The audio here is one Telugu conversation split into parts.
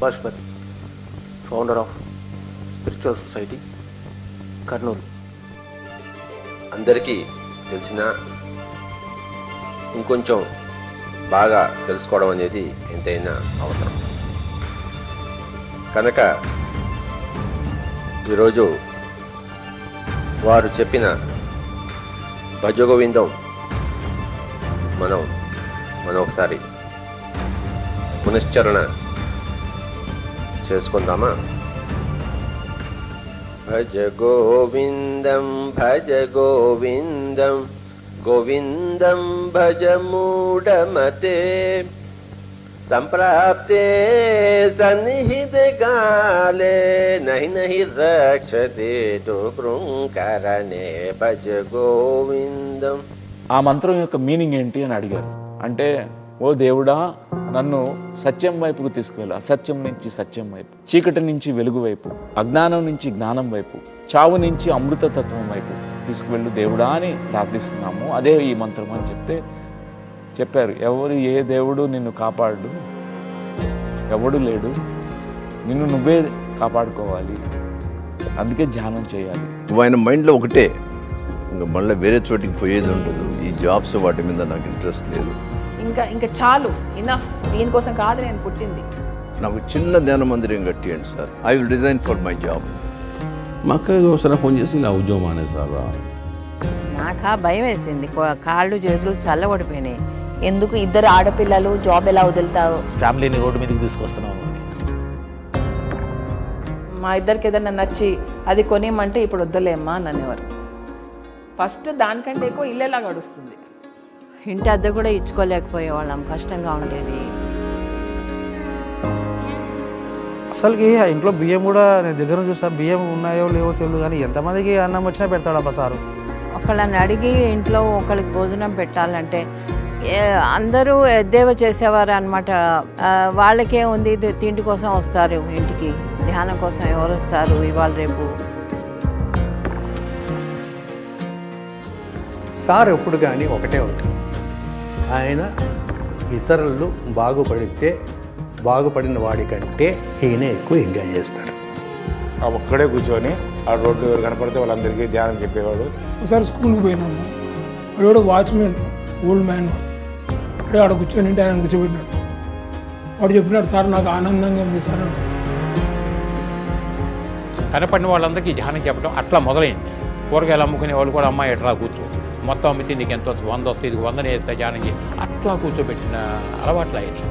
Pashupati, founder of spiritual society, Kurnool. అందరికీ తెలిసిన ఇంకొంచెం బాగా తెలుసుకోవడం అనేది ఎంతైనా అవసరం. కనుక ఈరోజు వారు చెప్పిన భజగోవిందం మనం ఒకసారి పునశ్చరణ చేసుకుందామా? భజ గోవిందం భజ గోవిందం గోవిందం భజ మూఢమతే సంప్రాప్తే సన్నిహిత కాలే నహి నహి రక్షతే తో కృంకరణే భజ గోవిందం. ఆ మంత్రం యొక్క మీనింగ్ ఏంటి అని అడిగారు. అంటే ఓ దేవుడా, నన్ను సత్యం వైపుకు తీసుకువెళ్ళు, అసత్యం నుంచి సత్యం వైపు, చీకటి నుంచి వెలుగు వైపు, అజ్ఞానం నుంచి జ్ఞానం వైపు, చావు నుంచి అమృతతత్వం వైపు తీసుకువెళ్ళు దేవుడా అని ప్రార్థిస్తున్నాము. అదే ఈ మంత్రం అని చెప్పారు. ఏ దేవుడు నిన్ను కాపాడు, ఎవడు లేడు, నిన్ను నువ్వే కాపాడుకోవాలి, అందుకే ధ్యానం చేయాలి. ఆయన మైండ్లో ఒకటే, ఇంకా మళ్ళీ వేరే చోటికి పోయేది ఉండదు. ఈ జాబ్స్ వాటి మీద నాకు ఇంట్రెస్ట్ లేదు. ఇంకా చాలు, ఇనఫ్, దీనికోసం కాదు నేను పుట్టింది. నాకు చిన్న ధ్యాన మందిరం కట్టియండి sir, I will resign for my job. మా అక్కకి ఒకసారి ఫోన్ చేసి ఇలా ఉద్యోగం అనే సార్. నాకు భయం వేసింది, కాళ్ళు చేతులు చల్లబడిపోయినాయి. ఎందుకు ఇద్దరు ఆడపిల్లలు, జాబ్ ఎలా వదులుతావు, ఫ్యామిలీని రోడ్డు మీదకి తీసుకొస్తున్నాము. మా ఇద్దరికి ఏదైనా నచ్చి అది కొనియమంటే ఇప్పుడు వద్దలేమ్మా నన్నేవారు. ఫస్ట్ దానికంటే ఎక్కువ ఇల్లేలా గడుస్తుంది. ఇంటి అద్దె కూడా ఇచ్చుకోలేకపోయేవాళ్ళం, కష్టంగా ఉండేది. అసలుకి ఆ ఇంట్లో బియ్యం కూడా నేను దగ్గర చూసా, బియ్యం ఉన్నాయో లేవో తెలియదు, కానీ ఎంతమందికి అన్నం వచ్చినా పెడతాడు అబ్బా సారు. ఒకళ్ళని అడిగి ఇంట్లో ఒకళ్ళకి భోజనం పెట్టాలంటే అందరూ ఎద్దేవా చేసేవారు అనమాట. వాళ్ళకే ఉంది, తిండి కోసం వస్తారు ఇంటికి, ధ్యానం కోసం ఎవరు వస్తారు ఇవాళ రేపు. సార్ ఎప్పుడు కానీ ఒకటే ఉంటుంది, ఆయన ఇతరులు బాగుపడిన వాడికంటే ఈయన ఎక్కువ ఎంజాయ్ చేస్తాడు. ఆ ఒక్కడే కూర్చొని ఆ రోడ్డు కనపడితే వాళ్ళందరికీ ధ్యానం చెప్పేవాడు. ఒకసారి స్కూల్కి పోయినాము, వాడు వాచ్మెన్, ఓల్డ్ మ్యాన్, అక్కడే ఆడ కూర్చొని ఇంటి ఆయన కూర్చోబెట్టినాడు. వాడు చెప్పినాడు, సార్ నాకు ఆనందంగా ఉంది సార్. కనపడిన వాళ్ళందరికీ ధ్యానం చెప్పడం అట్లా మొదలైంది. కూరగాయలు అమ్ముకునే వాళ్ళు కూడా అమ్మాయి ఎట్లా కూర్చో, మొత్తం అమ్మితే నీకు ఎంత 100 వస్తే, ఇది 100 వేస్తే ధ్యానం చేసి అట్లా కూర్చోబెట్టిన అలవాట్లు అయ్యి.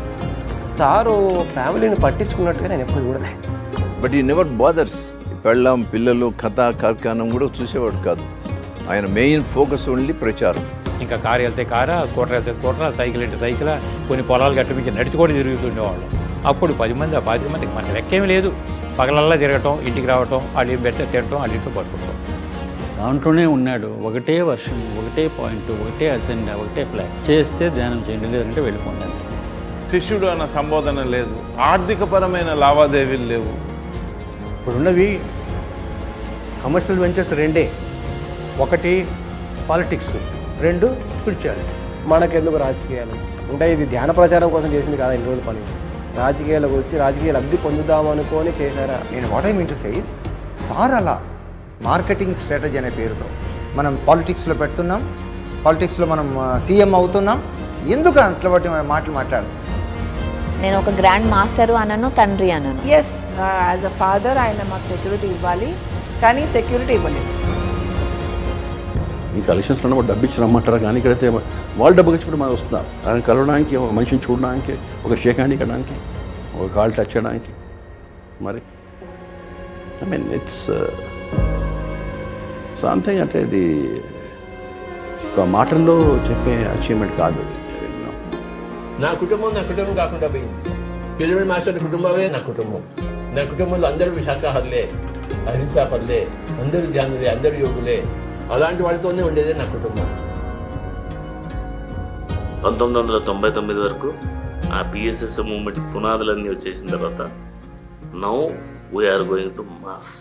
సారు ఫ్యామిలీని పట్టించుకున్నట్టుగా నేను ఎప్పుడు చూడలే. బట్ ఈ నెవర్ బాదర్స్. పెళ్ళాం, పిల్లలు, కథ కార్ఖానం కూడా చూసేవాడు కాదు. ఆయన మెయిన్ ఫోకస్ ఓన్లీ ప్రచారం. ఇంకా కారు వెళ్తే కారా, స్కూటర్ వెళ్తే స్కూటరా, సైకిల్ అంటే సైకిలా, కొన్ని పొలాలు గట్టుమించి నడిచి కూడా తిరుగుతుండేవాళ్ళు. అప్పుడు 10 మంది 15 మందికి మనకి లెక్కేమీ లేదు. పగలల్లా తిరగటం, ఇంటికి రావటం, వాళ్ళు ఏం పెడితే తినటం, వాళ్ళ ఇంట్లో పడుకుంటాం. దాంట్లోనే ఉన్నాడు. ఒకటే వర్షం, ఒకటే పాయింట్, ఒకటే అజెండా, ఒకటే ఫ్లాగ్. చేస్తే ధ్యానం చేయండి, లేదంటే వెళ్ళిపోండి. శిష్యుడు అన్న సంబోధన లేదు, ఆర్థికపరమైన లావాదేవీలు లేవు. ఇప్పుడున్నవి కమర్షియల్ వెంచర్స్ రెండే, ఒకటి పాలిటిక్స్, 2 స్పిరిచువాలిటీ. మనకెందుకు రాజకీయాలు అంటే ఇది ధ్యాన ప్రచారం కోసం చేసింది కదా ఇన్ని రోజుల పని. రాజకీయాలకు వచ్చి రాజకీయ లబ్ధి పొందుదామనుకొని చేశారా? నేను what I mean to say is, sir అలా మార్కెటింగ్ స్ట్రాటజీ అనే పేరుతో మనం పాలిటిక్స్లో పెడుతున్నాం, పాలిటిక్స్లో మనం సీఎం అవుతున్నాం. ఎందుకు అట్లా బట్టి మాటలు మాట్లాడాలి? నేను ఒక గ్రాండ్ మాస్టరు అనను, తండ్రి అనను. ఎస్, యాజ్ అ ఫాదర్ ఆయన మాకు సెక్యూరిటీ ఇవ్వాలి, కానీ సెక్యూరిటీ ఇవ్వలేదు. ఈ కలెక్షన్స్లో ఉన్నప్పుడు డబ్బు ఇచ్చి రమ్మంటారా, కానీ ఇక్కడైతే వాళ్ళు డబ్బు ఇచ్చినప్పుడు మనం వస్తున్నారు. ఆయన కలవడానికి, ఒక మనిషిని చూడడానికి, ఒక షేక్ హ్యాండ్ ఇవ్వడానికి, ఒక కాల్ టచ్ చేయడానికి. మరి ఐ మీన్ ఇట్స్ సంథింగ్, అంటే ఇది ఒక మాటల్లో చెప్పే అచీవ్మెంట్ కాదు. నా కుటుంబం కాకుండా పోయింది. పిరమిడ్ మాస్టర్ కుటుంబమే నా కుటుంబం. నా కుటుంబంలో అందరూ శాకాహారులే, అహింసాపరులే, అందరూ ధ్యానులే, అందరూ యోగులే. అలాంటి వాడితోనే ఉండేదే నా కుటుంబం. 1999 వరకు ఆ పిఎస్ఎస్ మూవ్మెంట్ పునాదులన్నీ వచ్చేసిన తర్వాత now we're going to mass.